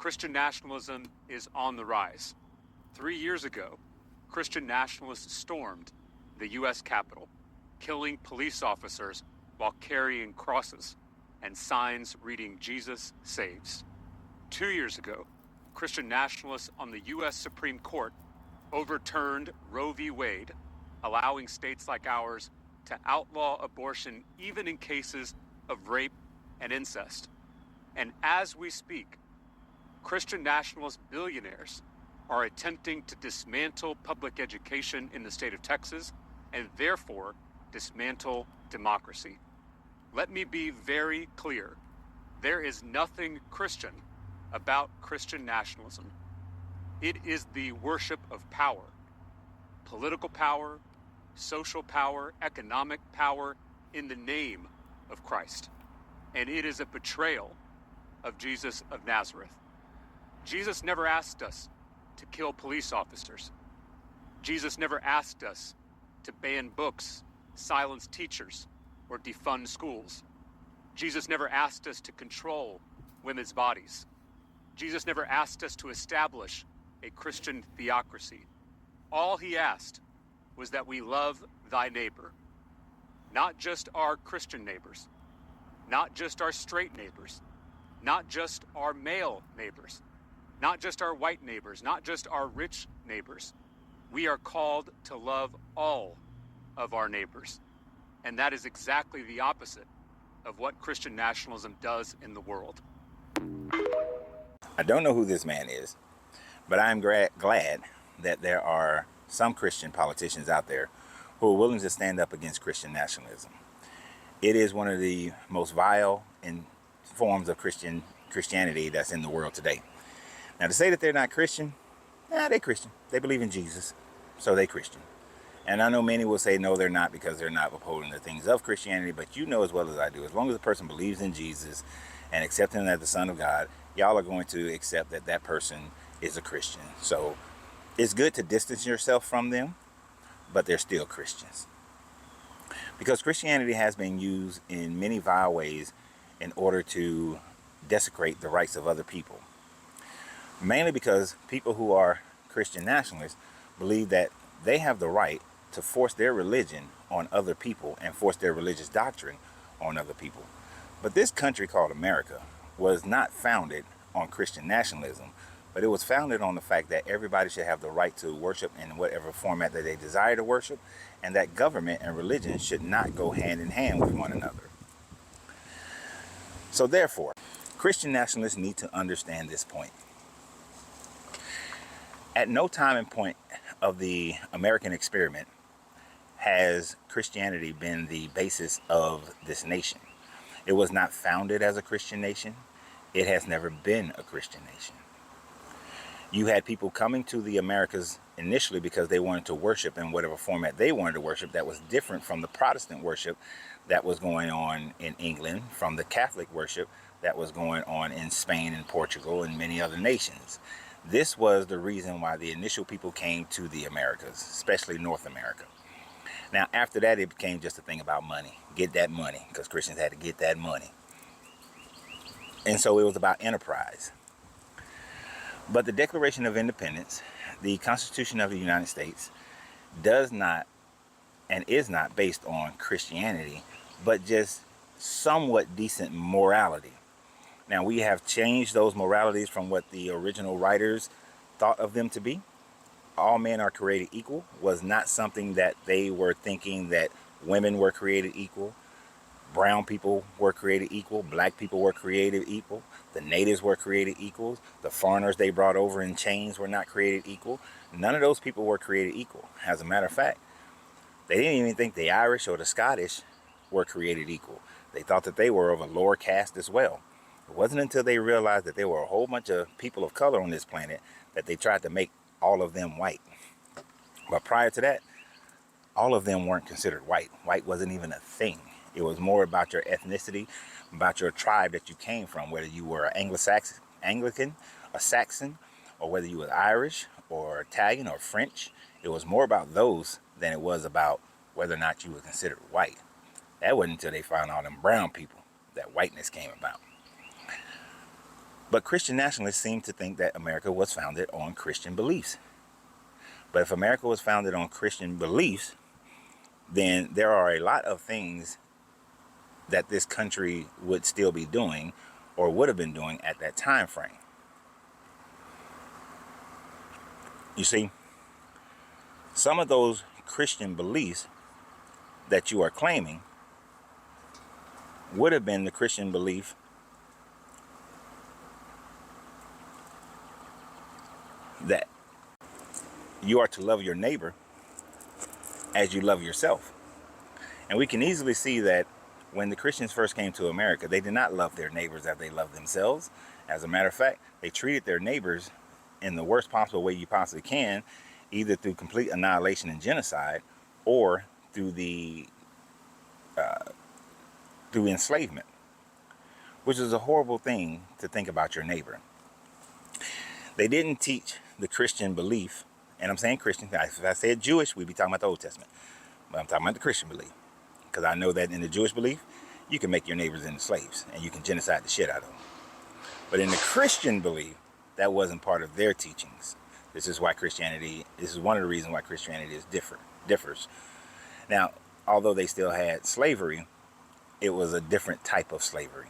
Christian nationalism is on the rise. 3 years ago, Christian nationalists stormed the U.S. Capitol, killing police officers while carrying crosses and signs reading "Jesus saves." 2 years ago, Christian nationalists on the U.S. Supreme Court overturned Roe v. Wade, allowing states like ours to outlaw abortion even in cases of rape and incest. And as we speak, Christian nationalist billionaires are attempting to dismantle public education in the state of Texas and therefore dismantle democracy. Let me be very clear. There is nothing Christian about Christian nationalism. It is the worship of power, political power, social power, economic power in the name of Christ. And it is a betrayal of Jesus of Nazareth. Jesus never asked us to kill police officers. Jesus never asked us to ban books, silence teachers, or defund schools. Jesus never asked us to control women's bodies. Jesus never asked us to establish a Christian theocracy. All he asked was that we love thy neighbor, not just our Christian neighbors, not just our straight neighbors, not just our male neighbors, not just our white neighbors, not just our rich neighbors. We are called to love all of our neighbors. And that is exactly the opposite of what Christian nationalism does in the world. I don't know who this man is, but I'm glad that there are some Christian politicians out there who are willing to stand up against Christian nationalism. It is one of the most vile forms of Christianity that's in the world today. Now, to say that they're not Christian, they're Christian. They believe in Jesus, so they're Christian. And I know many will say, no, they're not, because they're not upholding the things of Christianity. But you know as well as I do, as long as a person believes in Jesus and accepts him as the Son of God, y'all are going to accept that that person is a Christian. So it's good to distance yourself from them, but they're still Christians. Because Christianity has been used in many vile ways in order to desecrate the rights of other people. Mainly because people who are Christian nationalists believe that they have the right to force their religion on other people and force their religious doctrine on other people. But this country called America was not founded on Christian nationalism, but it was founded on the fact that everybody should have the right to worship in whatever format that they desire to worship, and that government and religion should not go hand in hand with one another. So therefore, Christian nationalists need to understand this point. At no time and point of the American experiment has Christianity been the basis of this nation. It was not founded as a Christian nation. It has never been a Christian nation. You had people coming to the Americas initially because they wanted to worship in whatever format they wanted to worship that was different from the Protestant worship that was going on in England, from the Catholic worship that was going on in Spain and Portugal and many other nations. This was the reason why the initial people came to the Americas, especially North America. Now, after that, it became just a thing about money. Get that money, because Christians had to get that money. And so it was about enterprise. But the Declaration of Independence, the Constitution of the United States, does not and is not based on Christianity, but just somewhat decent morality. Now, we have changed those moralities from what the original writers thought of them to be. All men are created equal was not something that they were thinking, that women were created equal, brown people were created equal, black people were created equal, the natives were created equal, the foreigners they brought over in chains were not created equal. None of those people were created equal. As a matter of fact, they didn't even think the Irish or the Scottish were created equal. They thought that they were of a lower caste as well. It wasn't until they realized that there were a whole bunch of people of color on this planet that they tried to make all of them white. But prior to that, all of them weren't considered white. White wasn't even a thing. It was more about your ethnicity, about your tribe that you came from, whether you were Anglo-Saxon, Anglican, a Saxon, or whether you were Irish or Italian or French. It was more about those than it was about whether or not you were considered white. That wasn't until they found all them brown people that whiteness came about. But Christian nationalists seem to think that America was founded on Christian beliefs. But if America was founded on Christian beliefs, then there are a lot of things that this country would still be doing or would have been doing at that time frame. You see, some of those Christian beliefs that you are claiming would have been the Christian belief that you are to love your neighbor as you love yourself. And we can easily see that when the Christians first came to America, they did not love their neighbors as they loved themselves. As a matter of fact, they treated their neighbors in the worst possible way you possibly can, either through complete annihilation and genocide, or through through enslavement, which is a horrible thing to think about your neighbor. They didn't teach the Christian belief, and I'm saying Christian. If I said Jewish, we'd be talking about the Old Testament, but I'm talking about the Christian belief, because I know that in the Jewish belief, you can make your neighbors into slaves and you can genocide the shit out of them. But in the Christian belief, that wasn't part of their teachings. This is one of the reasons why Christianity differs. Now, although they still had slavery, it was a different type of slavery.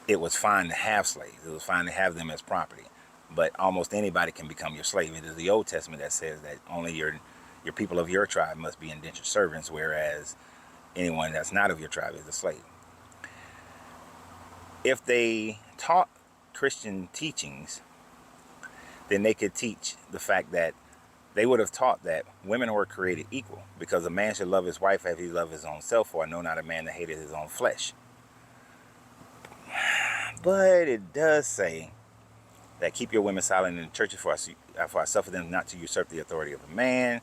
It was fine to have slaves. It was fine to have them as property. But almost anybody can become your slave. It is the Old Testament that says that only your people of your tribe must be indentured servants, whereas anyone that's not of your tribe is a slave. If they taught Christian teachings, then they could teach the fact that they would have taught that women were created equal, because a man should love his wife as he loves his own self, for I know not a man that hated his own flesh. But it does say that keep your women silent in the churches, for I suffer them not to usurp the authority of a man.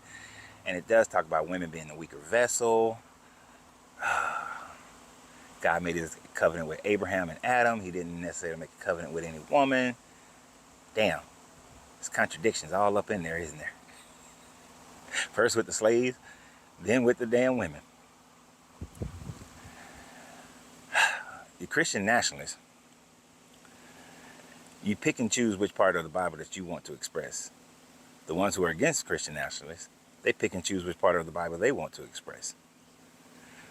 And it does talk about women being the weaker vessel. God made his covenant with Abraham and Adam. He didn't necessarily make a covenant with any woman. Damn. There's contradictions all up in there, isn't there? First with the slaves, then with the damn women. The Christian nationalists, you pick and choose which part of the Bible that you want to express. The ones who are against Christian nationalists, they pick and choose which part of the Bible they want to express.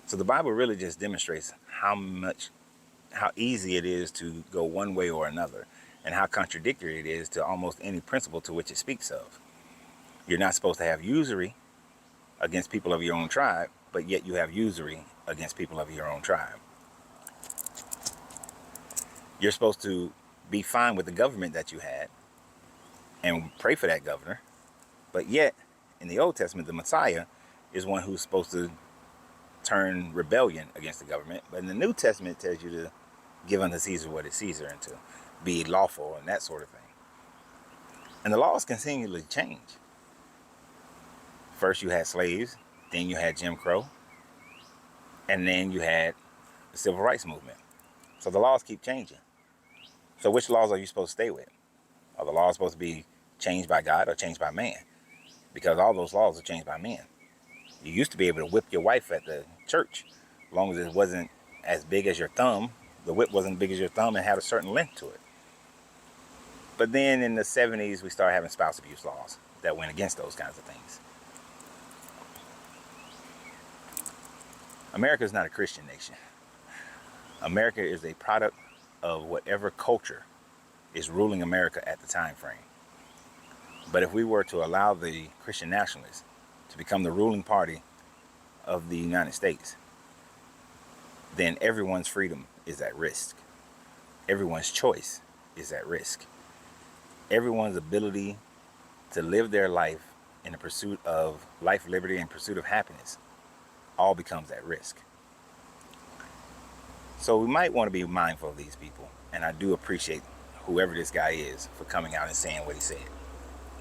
So the Bible really just demonstrates how easy it is to go one way or another, and how contradictory it is to almost any principle to which it speaks of. You're not supposed to have usury against people of your own tribe, but yet you have usury against people of your own tribe. You're supposed to be fine with the government that you had and pray for that governor, but yet in the Old Testament, the Messiah is one who's supposed to turn rebellion against the government. But in the New Testament, it tells you to give unto Caesar what is Caesar, and to be lawful and that sort of thing. And the laws continually change. First you had slaves, then you had Jim Crow, and then you had the Civil Rights Movement. So the laws keep changing. So which laws are you supposed to stay with? Are the laws supposed to be changed by God or changed by man? Because all those laws are changed by men. You used to be able to whip your wife at the church, as long as it wasn't as big as your thumb. The whip wasn't big as your thumb and had a certain length to it. But then in the 70s, we started having spouse abuse laws that went against those kinds of things. America is not a Christian nation. America is a product of whatever culture is ruling America at the time frame. But if we were to allow the Christian nationalists to become the ruling party of the United States, then everyone's freedom is at risk. Everyone's choice is at risk. Everyone's ability to live their life in the pursuit of life, liberty, and pursuit of happiness all becomes at risk. So we might want to be mindful of these people. And I do appreciate whoever this guy is for coming out and saying what he said,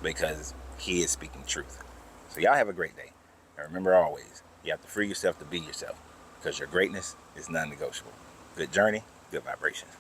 because he is speaking truth. So y'all have a great day. And remember always, you have to free yourself to be yourself, because your greatness is non-negotiable. Good journey, good vibrations.